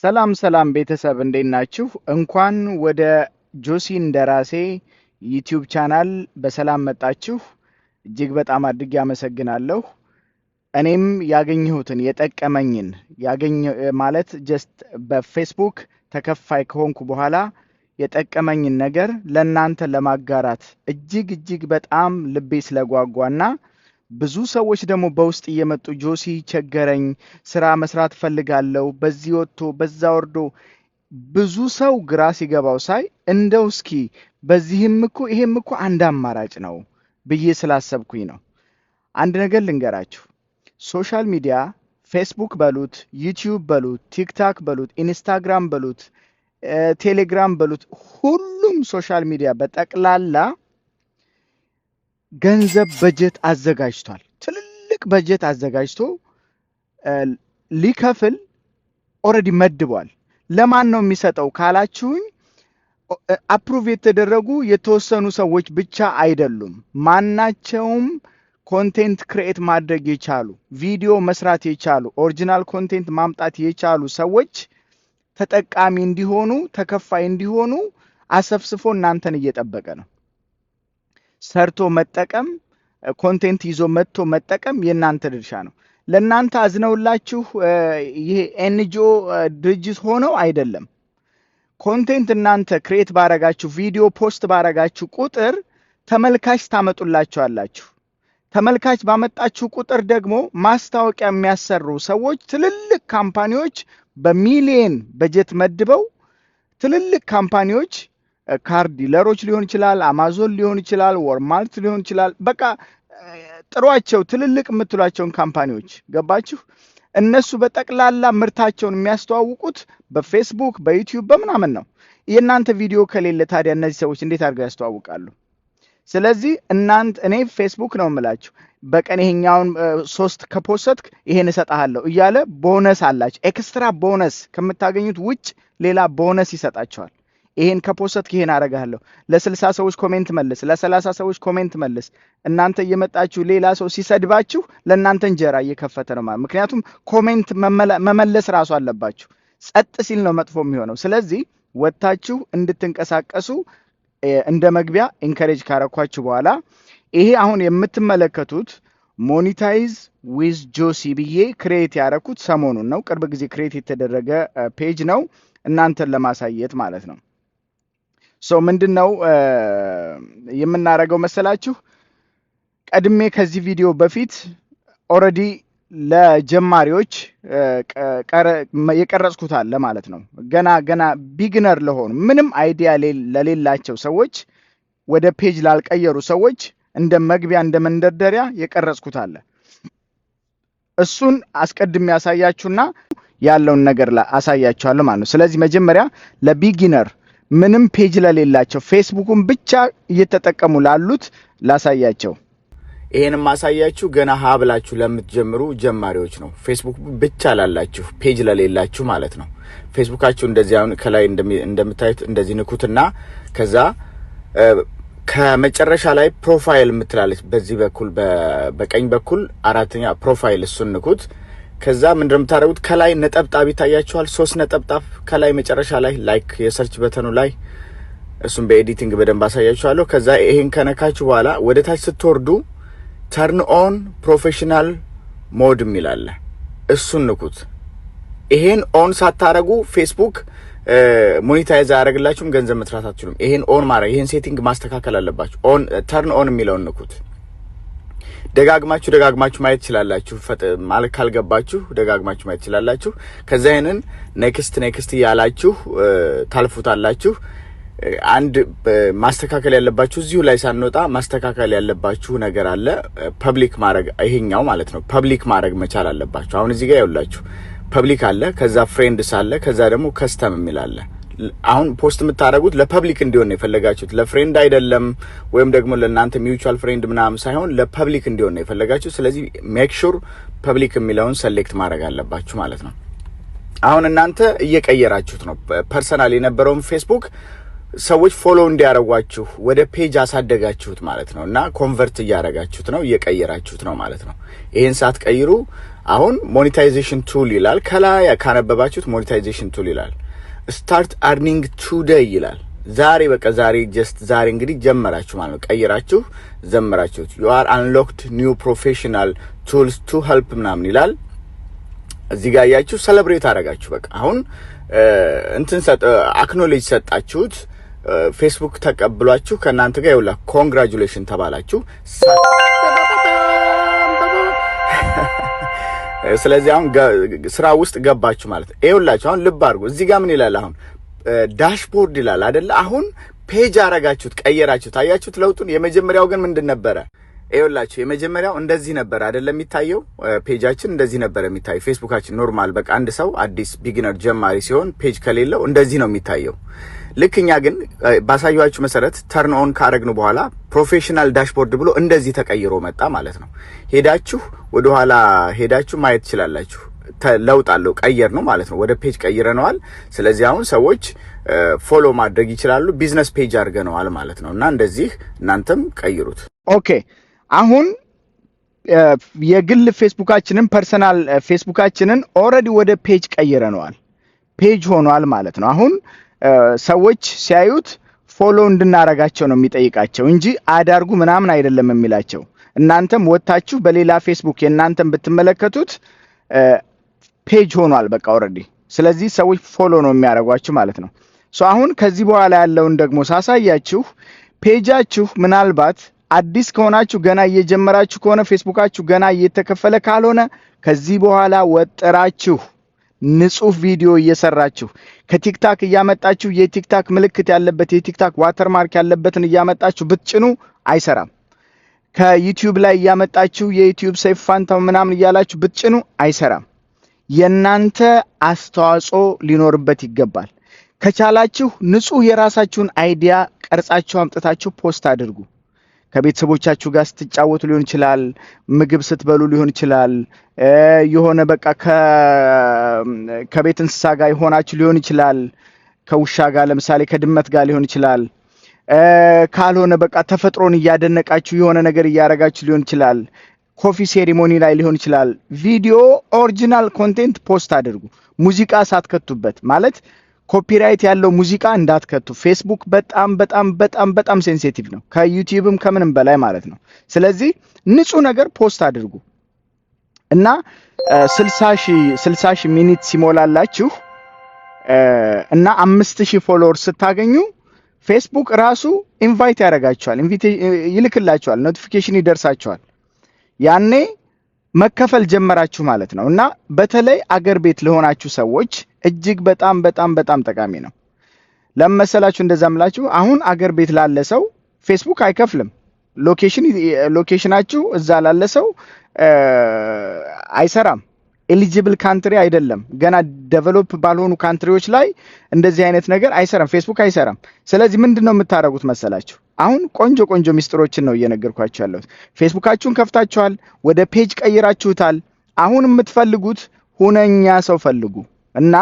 ሰላም ሰላም ቤተሰብ እንዴት ናችሁ? እንኳን ወደ ጆሲ እንደራሴ ዩቲዩብ ቻናል በሰላም መጣችሁ። እጅግ በጣም አድርጌ አመሰግናለሁ። እኔም ያገኘሁትን የጠቀመኝን ማለት ጀስት በፌስቡክ ተከፋይ ከሆንኩ በኋላ የጠቀመኝን ነገር ለእናንተ ለማጋራት እጅግ በጣም ልቤ ስለጓጓና ብዙ ሰዎች ደግሞ በውስጥ እየመጡ ጆሲ ቸገረኝ፣ ስራ መስራት ፈልጋለሁ፣ በዚህ ወጥቶ በዛ ወርዶ ብዙ ሰው ግራ ሲገባው ሳይ እንደው እስኪ በዚህም እኮ ይሄም እኮ አንድ አማራጭ ነው ብዬ ስላሰብኩኝ ነው። አንድ ነገር ልንገራችሁ። ሶሻል ሚዲያ ፌስቡክ በሉት፣ ዩቲዩብ በሉት፣ ቲክታክ በሉት፣ ኢንስታግራም በሉት፣ ቴሌግራም በሉት፣ ሁሉም ሶሻል ሚዲያ በጠቅላላ ገንዘብ በጀት አዘጋጅቷል። ትልልቅ በጀት አዘጋጅቶ ሊከፍል ኦልሬዲ መድቧል። ለማን ነው የሚሰጠው ካላችሁኝ አፕሩቭ የተደረጉ የተወሰኑ ሰዎች ብቻ አይደሉም። ማናቸውም ኮንቴንት ክሬት ማድረግ የቻሉ ቪዲዮ መስራት የቻሉ ኦሪጂናል ኮንቴንት ማምጣት የቻሉ ሰዎች ተጠቃሚ እንዲሆኑ ተከፋይ እንዲሆኑ አሰፍስፎ እናንተን እየጠበቀ ነው። ሰርቶ መጠቀም ኮንቴንት ይዞ መጥቶ መጠቀም የናንተ ድርሻ ነው። ለናንተ አዝነውላችሁ ይሄ ኤንጂኦ ድርጅት ሆነው አይደለም። ኮንቴንት እናንተ ክሬት ባረጋችሁ ቪዲዮ ፖስት ባረጋችሁ ቁጥር ተመልካች ታመጡላችኋላችሁ። ተመልካች ባመጣችሁ ቁጥር ደግሞ ማስታወቂያ የሚያሰሩ ሰዎች ትልልቅ ካምፓኒዎች በሚሊየን በጀት መድበው ትልልቅ ካምፓኒዎች ካርድ ዲለሮች ሊሆን ይችላል፣ አማዞን ሊሆን ይችላል፣ ወርማርት ሊሆን ይችላል። በቃ ጥሯቸው ትልልቅ የምትሏቸውን ካምፓኒዎች ገባችሁ? እነሱ በጠቅላላ ምርታቸውን የሚያስተዋውቁት በፌስቡክ በዩቲዩብ በምናምን ነው። የእናንተ ቪዲዮ ከሌለ ታዲያ እነዚህ ሰዎች እንዴት አድርገው ያስተዋውቃሉ? ስለዚህ እኔ ፌስቡክ ነው የምላችሁ በቀን ይሄኛውን 3 ከፖስትክ ይሄን እሰጣለሁ እያለ ቦነስ አላችሁ። ኤክስትራ ቦነስ ከምታገኙት ውጭ ሌላ ቦነስ ይሰጣቸዋል። ይሄን ከፖስትክ ይሄን አረጋለሁ፣ ለ60 ሰዎች ኮሜንት መልስ፣ ለ30 ሰዎች ኮሜንት መልስ። እናንተ እየመጣችሁ ሌላ ሰው ሲሰድባችሁ ለእናንተ እንጀራ እየከፈተ ነው ማለት። ምክንያቱም ኮሜንት መመለስ ራሱ አለባችሁ። ጸጥ ሲል ነው መጥፎ የሚሆነው። ስለዚህ ወጣችሁ እንድትንቀሳቀሱ እንደ መግቢያ ኢንከሬጅ ካረኳችሁ በኋላ ይሄ አሁን የምትመለከቱት ሞኔታይዝ ዊዝ ጆሲ ብዬ ክሬት ያረኩት ሰሞኑን ነው። ቅርብ ጊዜ ክሬት የተደረገ ፔጅ ነው እናንተን ለማሳየት ማለት ነው። ምንድነው የምናረገው መሰላችሁ? ቀድሜ ከዚህ ቪዲዮ በፊት ኦልሬዲ ለጀማሪዎች የቀረጽኩት አለ ማለት ነው። ገና ቢግነር ለሆኑ ምንም አይዲያ ለሌላቸው ሰዎች ወደ ፔጅ ላልቀየሩ ሰዎች እንደ መግቢያ እንደ መንደርደሪያ የቀረጽኩት አለ። እሱን አስቀድሜ ያሳያችሁና ያለውን ነገር አሳያችኋለሁ ማለት ነው። ስለዚህ መጀመሪያ ለቢጊነር ምንም ፔጅ ለሌላቸው ፌስቡክን ብቻ እየተጠቀሙ ላሉት ላሳያቸው። ይሄንም ማሳያችሁ ገና ሀብላችሁ ለምትጀምሩ ጀማሪዎች ነው። ፌስቡክ ብቻ ላላችሁ ፔጅ ለሌላችሁ ማለት ነው። ፌስቡካችሁ እንደዚህ አሁን ከላይ እንደምታዩት እንደዚህ ንኩትና ከዛ ከመጨረሻ ላይ ፕሮፋይል የምትላለች በዚህ በኩል በቀኝ በኩል አራተኛ ፕሮፋይል እሱን ንኩት። ከዛ ምንድነው የምታደርጉት? ከላይ ነጠብጣብ ይታያችኋል። 3 ነጠብጣብ ከላይ መጨረሻ ላይ ላይክ የሰርች በተኑ ላይ እሱን በኤዲቲንግ በደንብ አሳያችኋለሁ። ከዛ ይሄን ከነካችሁ በኋላ ወደ ታች ስትወርዱ ተርን ኦን ፕሮፌሽናል ሞድ የሚላል እሱን ንኩት። ይሄን ኦን ሳታረጉ ፌስቡክ ሞኔታይዝ አያደርግላችሁም፣ ገንዘብ መስራት አትችሉም። ይሄን ኦን ማድረግ ይሄን ሴቲንግ ማስተካከል አለባችሁ። ኦን ተርን ኦን የሚለውን ንኩት። ደጋግማችሁ ማየት ይችላልላችሁ። ማለት ካልገባችሁ ደጋግማችሁ ማየት ይችላልላችሁ። ከዛ ይሄንን ኔክስት ያላችሁ ታልፉታላችሁ። አንድ ማስተካከል ያለባችሁ እዚሁ ላይ ሳንወጣ ማስተካከል ያለባችሁ ነገር አለ። ፐብሊክ ማድረግ ይሄኛው ማለት ነው። ፐብሊክ ማድረግ መቻል አለባችሁ። አሁን እዚህ ጋር ያውላችሁ ፐብሊክ አለ፣ ከዛ ፍሬንድስ አለ፣ ከዛ ደግሞ ከስተም የሚል አለ። አሁን ፖስት የምታደርጉት ለፐብሊክ እንዲሆን ነው የፈለጋችሁት፣ ለፍሬንድ አይደለም፣ ወይም ደግሞ ለእናንተ ሚውቹዋል ፍሬንድ ምናምን ሳይሆን ለፐብሊክ እንዲሆን ነው የፈለጋችሁት። ስለዚህ ሜክ ሹር ፐብሊክ የሚለውን ሰሌክት ማድረግ አለባችሁ ማለት ነው። አሁን እናንተ እየቀየራችሁት ነው። ፐርሰናል የነበረውን ፌስቡክ ሰዎች ፎሎ እንዲያረጓችሁ ወደ ፔጅ አሳደጋችሁት ማለት ነው። እና ኮንቨርት እያረጋችሁት ነው፣ እየቀየራችሁት ነው ማለት ነው። ይሄን ሳትቀይሩ አሁን ሞኔታይዜሽን ቱል ይላል። ከላይ ካነበባችሁት ሞኔታይዜሽን ቱል ይላል። ስታርት አርኒንግ ቱዴይ ይላል። ዛሬ በቃ ዛሬ እንግዲህ ጀመራችሁ ማለት ነው። ቀይራችሁ ዘመራችሁት። you are unlocked new professional tools to help ምናምን ይላል። እዚህ ጋር ያያችሁ ሴሌብሬት አደረጋችሁ። በቃ አሁን እንትን አክኖሌጅ ሰጣችሁት። ፌስቡክ ተቀብሏችሁ ከናንተ ጋር ይውላ ኮንግራቹሌሽን ተባላችሁ። ስለዚህ አሁን ስራ ውስጥ ገባችሁ ማለት ነው። ይኸውላችሁ አሁን ልብ አድርጉ። እዚህ ጋር ምን ይላል? አሁን ዳሽቦርድ ይላል አይደል? አሁን ፔጅ አረጋችሁት፣ ቀየራችሁት። አያችሁት ለውጡን? የመጀመሪያው ግን ምንድን ነበረ? ይኸውላችሁ የመጀመሪያው እንደዚህ ነበር አይደለም የሚታየው? ፔጃችን እንደዚህ ነበር የሚታየው። ፌስቡካችን ኖርማል በቃ አንድ ሰው አዲስ ቢጊነር ጀማሪ ሲሆን ፔጅ ከሌለው እንደዚህ ነው የሚታየው። ልክኛ ግን ባሳያችሁ መሰረት ተርን ኦን ካረግነው በኋላ ፕሮፌሽናል ዳሽቦርድ ብሎ እንደዚህ ተቀይሮ መጣ ማለት ነው። ሄዳችሁ ወደ ኋላ ሄዳችሁ ማየት ትችላላችሁ። ለውጥ አለው። ቀየር ነው ማለት ነው። ወደ ፔጅ ቀይረነዋል። ስለዚህ አሁን ሰዎች ፎሎ ማድረግ ይችላሉ። ቢዝነስ ፔጅ አድርገነዋል ማለት ነው። እና እንደዚህ እናንተም ቀይሩት። ኦኬ አሁን የግል ፌስቡካችንን ፐርሰናል ፌስቡካችንን ኦልሬዲ ወደ ፔጅ ቀይረነዋል። ፔጅ ሆኗል ማለት ነው። አሁን ሰዎች ሲያዩት ፎሎ እንድናረጋቸው ነው የሚጠይቃቸው እንጂ አዳርጉ ምናምን አይደለም የሚላቸው። እናንተም ወጣችሁ በሌላ ፌስቡክ የእናንተም ብትመለከቱት ፔጅ ሆኗል በቃ ኦልሬዲ። ስለዚህ ሰዎች ፎሎ ነው የሚያደርጓችሁ ማለት ነው። አሁን ከዚህ በኋላ ያለውን ደግሞ ሳሳያችሁ ፔጃችሁ ምናልባት አዲስ ከሆናችሁ ገና እየጀመራችሁ ከሆነ ፌስቡካችሁ ገና እየተከፈለ ካልሆነ ከዚህ በኋላ ወጥራችሁ ንጹህ ቪዲዮ እየሰራችሁ ከቲክታክ እያመጣችሁ የቲክታክ ምልክት ያለበት የቲክታክ ዋተርማርክ ያለበትን እያመጣችሁ ብትጭኑ አይሰራም። ከዩቲዩብ ላይ እያመጣችሁ የዩቲዩብ ሰይፍ ፋንታው ምናምን እያላችሁ ብትጭኑ አይሰራም። የናንተ አስተዋጽኦ ሊኖርበት ይገባል። ከቻላችሁ ንጹህ የራሳችሁን አይዲያ ቀርጻችሁ አምጥታችሁ ፖስት አድርጉ። ከቤተሰቦቻችሁ ጋር ስትጫወቱ ሊሆን ይችላል፣ ምግብ ስትበሉ ሊሆን ይችላል፣ የሆነ በቃ ከቤት እንስሳ ጋር ሆናችሁ ሊሆን ይችላል፣ ከውሻ ጋር ለምሳሌ ከድመት ጋር ሊሆን ይችላል። ካልሆነ በቃ ተፈጥሮን እያደነቃችሁ የሆነ ነገር እያረጋችሁ ሊሆን ይችላል። ኮፊ ሴሪሞኒ ላይ ሊሆን ይችላል። ቪዲዮ ኦሪጂናል ኮንቴንት ፖስት አድርጉ። ሙዚቃ ሳትከቱበት ማለት ኮፒራይት ያለው ሙዚቃ እንዳትከቱ። ፌስቡክ በጣም በጣም በጣም በጣም ሴንሲቲቭ ነው፣ ከዩቲዩብም ከምንም በላይ ማለት ነው። ስለዚህ ንጹህ ነገር ፖስት አድርጉ እና 60 ሺህ ሚኒት ሲሞላላችሁ እና 5000 ፎሎወርስ ስታገኙ ፌስቡክ ራሱ ኢንቫይት ያደርጋችኋል፣ ይልክላችኋል፣ ኖቲፊኬሽን ይደርሳችኋል። ያኔ መከፈል ጀመራችሁ ማለት ነው። እና በተለይ አገር ቤት ለሆናችሁ ሰዎች እጅግ በጣም በጣም በጣም ጠቃሚ ነው። ለመሰላችሁ እንደዛምላችሁ አሁን አገር ቤት ላለ ሰው ፌስቡክ አይከፍልም። ሎኬሽናችሁ እዛ ላለ ሰው አይሰራም። ኤሊጂብል ካንትሪ አይደለም። ገና ዴቨሎፕ ባልሆኑ ካንትሪዎች ላይ እንደዚህ አይነት ነገር አይሰራም፣ ፌስቡክ አይሰራም። ስለዚህ ምንድነው የምታደርጉት መሰላችሁ? አሁን ቆንጆ ሚስጥሮችን ነው እየነገርኳችሁ ያለሁት። ፌስቡካችሁን ከፍታችኋል፣ ወደ ፔጅ ቀይራችሁታል። አሁን የምትፈልጉት ሁነኛ ሰው ፈልጉ እና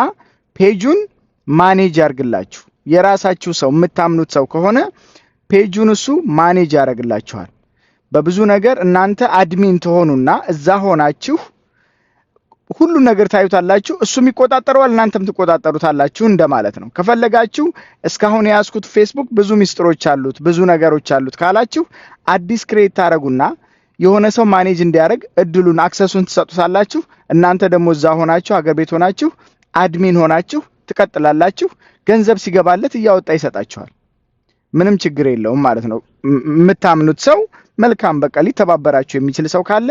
ፔጁን ማኔጅ ያርግላችሁ። የራሳችሁ ሰው የምታምኑት ሰው ከሆነ ፔጁን እሱ ማኔጅ ያርግላችኋል። በብዙ ነገር እናንተ አድሚን ትሆኑና እዛ ሆናችሁ ሁሉ ነገር ታዩታላችሁ። እሱም ይቆጣጣራል፣ እናንተም ትቆጣጣሩታላችሁ እንደማለት ነው። ከፈለጋችሁ እስካሁን ያስኩት ፌስቡክ ብዙ ሚስጥሮች አሉት፣ ብዙ ነገሮች አሉት ካላችሁ አዲስ ክሬት ታረጉና የሆነ ሰው ማኔጅ እንዲያደርግ እድሉን አክሰሱን ትሰጡታላችሁ። እናንተ ደግሞ እዛ ሆናችሁ አገር ቤት ሆናችሁ አድሚን ሆናችሁ ትቀጥላላችሁ። ገንዘብ ሲገባለት እያወጣ ይሰጣችኋል። ምንም ችግር የለውም ማለት ነው። የምታምኑት ሰው መልካም በቃ ሊተባበራችሁ የሚችል ሰው ካለ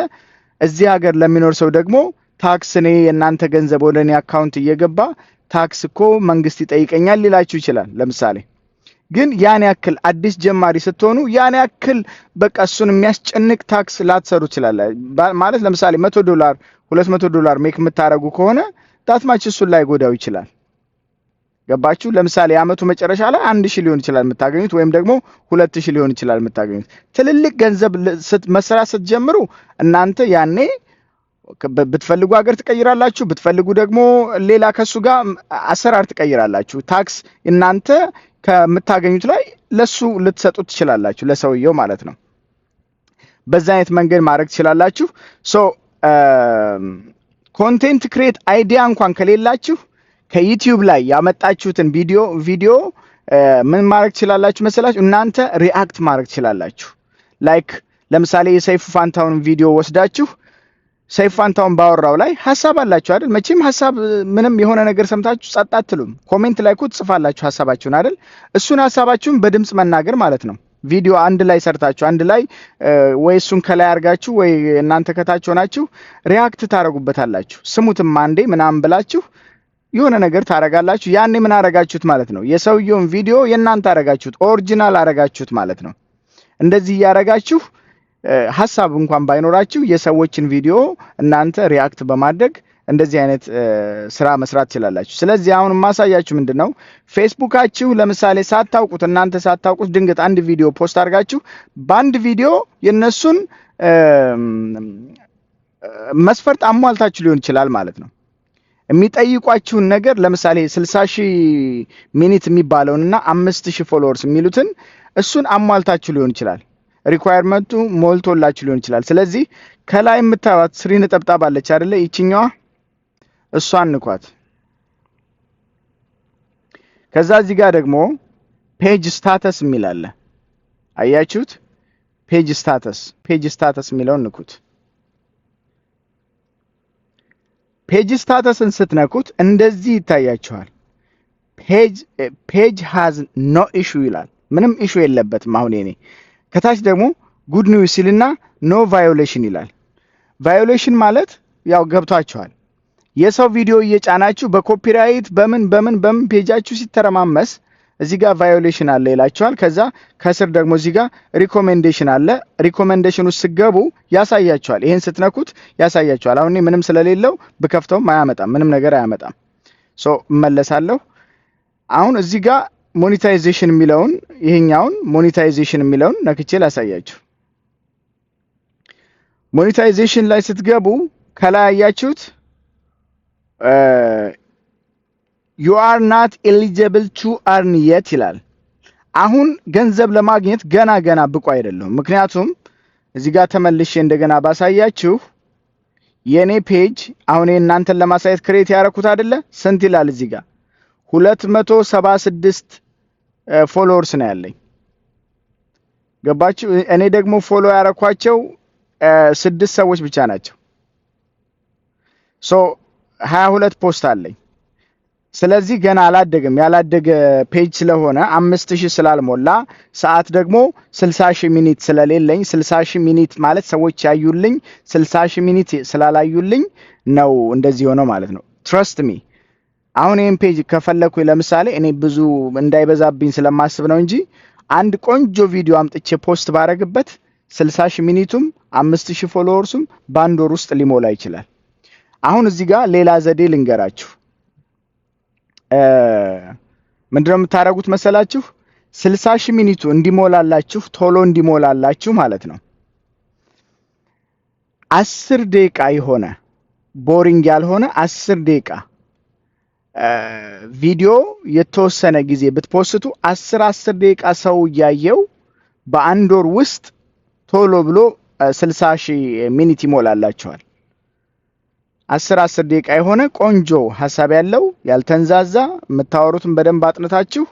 እዚህ ሀገር ለሚኖር ሰው ደግሞ ታክስ እኔ የእናንተ ገንዘብ ወደ እኔ አካውንት እየገባ ታክስ እኮ መንግስት ይጠይቀኛል ሊላችሁ ይችላል። ለምሳሌ ግን ያን ያክል አዲስ ጀማሪ ስትሆኑ ያን ያክል በቃ እሱን የሚያስጨንቅ ታክስ ላትሰሩ ይችላል ማለት ለምሳሌ $100 $200 ሜክ የምታረጉ ከሆነ ዳትማች እሱን ላይ ጎዳው ይችላል። ገባችሁ? ለምሳሌ አመቱ መጨረሻ ላይ 1000 ሊሆን ይችላል የምታገኙት፣ ወይም ደግሞ 2000 ሊሆን ይችላል የምታገኙት። ትልልቅ ገንዘብ መስራት ስትጀምሩ እናንተ ያኔ ብትፈልጉ ሀገር ትቀይራላችሁ፣ ብትፈልጉ ደግሞ ሌላ ከሱ ጋር አሰራር ትቀይራላችሁ። ታክስ እናንተ ከምታገኙት ላይ ለሱ ልትሰጡት ትችላላችሁ፣ ለሰውየው ማለት ነው። በዛ አይነት መንገድ ማድረግ ትችላላችሁ። ኮንቴንት ክሬት አይዲያ እንኳን ከሌላችሁ ከዩቲዩብ ላይ ያመጣችሁትን ቪዲዮ ምን ማድረግ ትችላላችሁ መሰላችሁ? እናንተ ሪአክት ማድረግ ትችላላችሁ። ላይክ ለምሳሌ የሰይፉ ፋንታውን ቪዲዮ ወስዳችሁ ሰይፉ ፋንታውን ባወራው ላይ ሐሳብ አላችሁ አይደል? መቼም ሐሳብ ምንም የሆነ ነገር ሰምታችሁ ጸጥ አትሉም። ኮሜንት ላይ ትጽፋላችሁ ሐሳባችሁን አይደል? እሱን ሐሳባችሁን በድምጽ መናገር ማለት ነው። ቪዲዮ አንድ ላይ ሰርታችሁ አንድ ላይ ወይ እሱን ከላይ አርጋችሁ ወይ እናንተ ከታች ሆናችሁ ሪአክት ታረጉበታላችሁ። ስሙትም አንዴ ምናምን ብላችሁ የሆነ ነገር ታረጋላችሁ። ያኔ ምን አረጋችሁት ማለት ነው? የሰውየውን ቪዲዮ የእናንተ አረጋችሁት፣ ኦሪጂናል አረጋችሁት ማለት ነው። እንደዚህ ያረጋችሁ ሐሳብ እንኳን ባይኖራችሁ የሰዎችን ቪዲዮ እናንተ ሪአክት በማድረግ እንደዚህ አይነት ስራ መስራት ትችላላችሁ። ስለዚህ አሁን ማሳያችሁ ምንድነው ፌስቡካችሁ ለምሳሌ ሳታውቁት እናንተ ሳታውቁት ድንገት አንድ ቪዲዮ ፖስት አድርጋችሁ በአንድ ቪዲዮ የነሱን መስፈርት አሟልታችሁ ሊሆን ይችላል ማለት ነው። የሚጠይቋችሁን ነገር ለምሳሌ 60,000 ሚኒት የሚባለውንና 5,000 ፎሎወርስ የሚሉትን እሱን አሟልታችሁ ሊሆን ይችላል። ሪኳየርመንቱ ሞልቶላችሁ ሊሆን ይችላል። ስለዚህ ከላይ የምታዩት 3 ነጠብጣብ አለች አይደለ? ይችኛዋ እሷን ንኳት። ከዛ እዚህ ጋር ደግሞ ፔጅ ስታተስ የሚል አለ። አያችሁት? ፔጅ ስታተስ የሚለውን ንኩት። ፔጅ ስታተስን ስትነኩት እንደዚህ ይታያችኋል። ፔጅ ሃዝ ኖ ኢሹ ይላል። ምንም ኢሹ የለበትም። አሁን የኔ ከታች ደግሞ ጉድ ኒውስ ይልና ኖ ቫዮሌሽን ይላል። ቫዮሌሽን ማለት ያው ገብቷችኋል። የሰው ቪዲዮ እየጫናችሁ በኮፒራይት በምን ፔጃችሁ ሲተረማመስ እዚህ ጋር ቫዮሌሽን አለ ይላችኋል። ከዛ ከስር ደግሞ እዚህ ጋር ሪኮሜንዴሽን አለ። ሪኮሜንዴሽን ውስጥ ሲገቡ ያሳያችኋል። ይሄን ስትነኩት ያሳያችኋል። አሁን ምንም ስለሌለው ብከፍተውም አያመጣም፣ ምንም ነገር አያመጣም። ሶ እመለሳለሁ። አሁን እዚህ ጋር ሞኔታይዜሽን የሚለውን ይሄኛውን ሞኔታይዜሽን የሚለውን ነክቼ ላሳያችሁ። ሞኔታይዜሽን ላይ ስትገቡ ከላይ ያያችሁት you are not eligible to earn yet ይላል። አሁን ገንዘብ ለማግኘት ገና ብቁ አይደለም። ምክንያቱም እዚህ ጋር ተመልሼ እንደገና ባሳያችሁ የኔ ፔጅ አሁን እናንተን ለማሳየት ክሬት ያደረኩት አይደለ? ስንት ይላል እዚህ ጋር 276 ፎሎወርስ ነው ያለኝ። ገባችሁ? እኔ ደግሞ ፎሎ ያረኳቸው 6 ሰዎች ብቻ ናቸው። ሶ 22 ፖስት አለኝ። ስለዚህ ገና አላደገም። ያላደገ ፔጅ ስለሆነ 5,000 ስላልሞላ ሰዓት ደግሞ 60,000 ሚኒት ስለሌለኝ 60,000 ሚኒት ማለት ሰዎች ያዩልኝ 60,000 ሚኒት ስላላዩልኝ ነው እንደዚህ ሆነው ማለት ነው። ትረስት ሚ አሁን ይሄን ፔጅ ከፈለኩኝ ለምሳሌ እኔ ብዙ እንዳይበዛብኝ ስለማስብ ነው እንጂ አንድ ቆንጆ ቪዲዮ አምጥቼ ፖስት ባረግበት 60,000 ሚኒቱም 5,000 ፎሎወርሱም በአንድ ወር ውስጥ ሊሞላ ይችላል። አሁን እዚህ ጋር ሌላ ዘዴ ልንገራችሁ። ምንድነው የምታረጉት መሰላችሁ? 60,000 ሚኒቱ እንዲሞላላችሁ ቶሎ እንዲሞላላችሁ ማለት ነው 10 ደቂቃ የሆነ ቦሪንግ ያልሆነ 10 ደቂቃ ቪዲዮ የተወሰነ ጊዜ ብትፖስቱ 10 ደቂቃ ሰው ያየው በአንድ ወር ውስጥ ቶሎ ብሎ 60,000 ሚኒት ይሞላላችኋል። 10 ደቂቃ የሆነ ቆንጆ ሐሳብ ያለው ያልተንዛዛ የምታወሩትን በደንብ አጥንታችሁ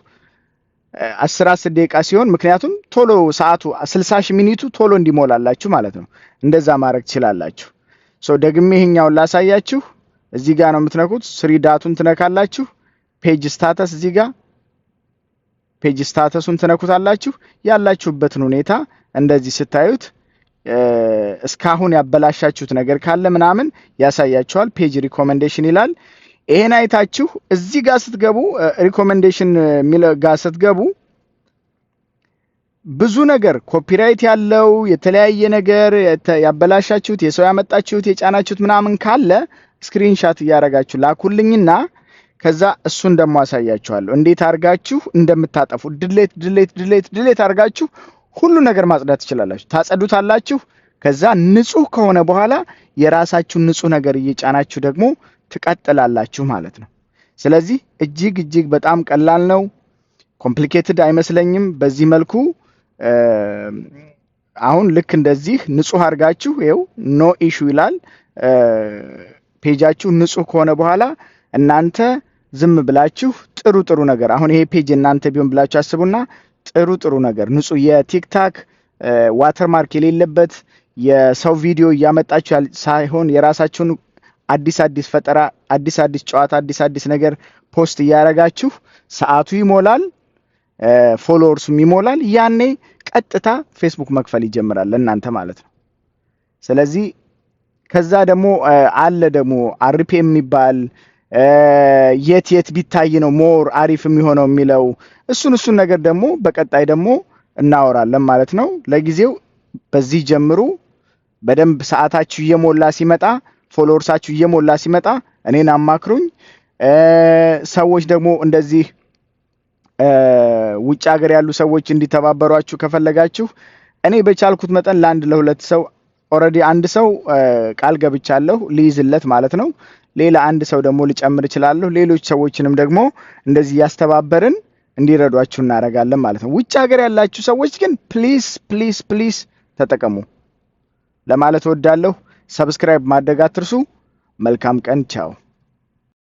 10 ደቂቃ ሲሆን ምክንያቱም ቶሎ ሰዓቱ 60,000 ሚኒቱ ቶሎ እንዲሞላላችሁ ማለት ነው። እንደዛ ማድረግ ትችላላችሁ። ሶ ደግሜ ይሄኛውን ላሳያችሁ። እዚህ ጋር ነው የምትነኩት። 3 ዳቱን ትነካላችሁ። ፔጅ ስታተስ እዚህ ጋር ፔጅ ስታተሱን ትነኩታላችሁ። ያላችሁበትን ሁኔታ እንደዚህ ስታዩት እስካሁን ያበላሻችሁት ነገር ካለ ምናምን ያሳያችኋል። ፔጅ ሪኮሜንዴሽን ይላል። ይሄን አይታችሁ እዚህ ጋር ስትገቡ ሪኮሜንዴሽን ሚል ጋር ስትገቡ ብዙ ነገር ኮፒራይት ያለው የተለያየ ነገር ያበላሻችሁት የሰው ያመጣችሁት የጫናችሁት ምናምን ካለ ስክሪንሻት እያረጋችሁ ላኩልኝና ከዛ እሱን ደግሞ አሳያችኋለሁ እንዴት አርጋችሁ እንደምታጠፉ ድሌት አርጋችሁ ሁሉ ነገር ማጽዳት ትችላላችሁ። ታጸዱታላችሁ። ከዛ ንጹህ ከሆነ በኋላ የራሳችሁን ንጹህ ነገር እየጫናችሁ ደግሞ ትቀጥላላችሁ ማለት ነው። ስለዚህ እጅግ በጣም ቀላል ነው። ኮምፕሊኬትድ አይመስለኝም። በዚህ መልኩ አሁን ልክ እንደዚህ ንጹህ አርጋችሁ ይኸው ኖ ኢሹ ይላል። ፔጃችሁ ንጹህ ከሆነ በኋላ እናንተ ዝም ብላችሁ ጥሩ ነገር አሁን ይሄ ፔጅ እናንተ ቢሆን ብላችሁ አስቡና ጥሩ ነገር ንጹህ የቲክታክ ዋተርማርክ የሌለበት የሰው ቪዲዮ እያመጣችሁ ሳይሆን የራሳችሁን አዲስ ፈጠራ አዲስ ጨዋታ አዲስ ነገር ፖስት እያረጋችሁ ሰዓቱ ይሞላል፣ ፎሎወርሱም ይሞላል። ያኔ ቀጥታ ፌስቡክ መክፈል ይጀምራል ለእናንተ ማለት ነው። ስለዚህ ከዛ ደግሞ አለ ደግሞ አርፒኤም የሚባል የት ቢታይ ነው ሞር አሪፍ የሚሆነው የሚለው እሱን ነገር ደግሞ በቀጣይ ደግሞ እናወራለን ማለት ነው። ለጊዜው በዚህ ጀምሩ። በደንብ ሰዓታችሁ እየሞላ ሲመጣ ፎሎወርሳችሁ እየሞላ ሲመጣ እኔን አማክሩኝ። ሰዎች ደግሞ እንደዚህ ውጭ ሀገር ያሉ ሰዎች እንዲተባበሯችሁ ከፈለጋችሁ እኔ በቻልኩት መጠን ለአንድ ለሁለት ሰው ኦልሬዲ አንድ ሰው ቃል ገብቻለሁ ሊይዝለት ማለት ነው። ሌላ አንድ ሰው ደግሞ ልጨምር እችላለሁ። ሌሎች ሰዎችንም ደግሞ እንደዚህ ያስተባበርን እንዲረዷችሁ እናደርጋለን ማለት ነው። ውጭ ሀገር ያላችሁ ሰዎች ግን ፕሊስ ተጠቀሙ ለማለት እወዳለሁ። ሰብስክራይብ ማድረግ አትርሱ። መልካም ቀን። ቻው።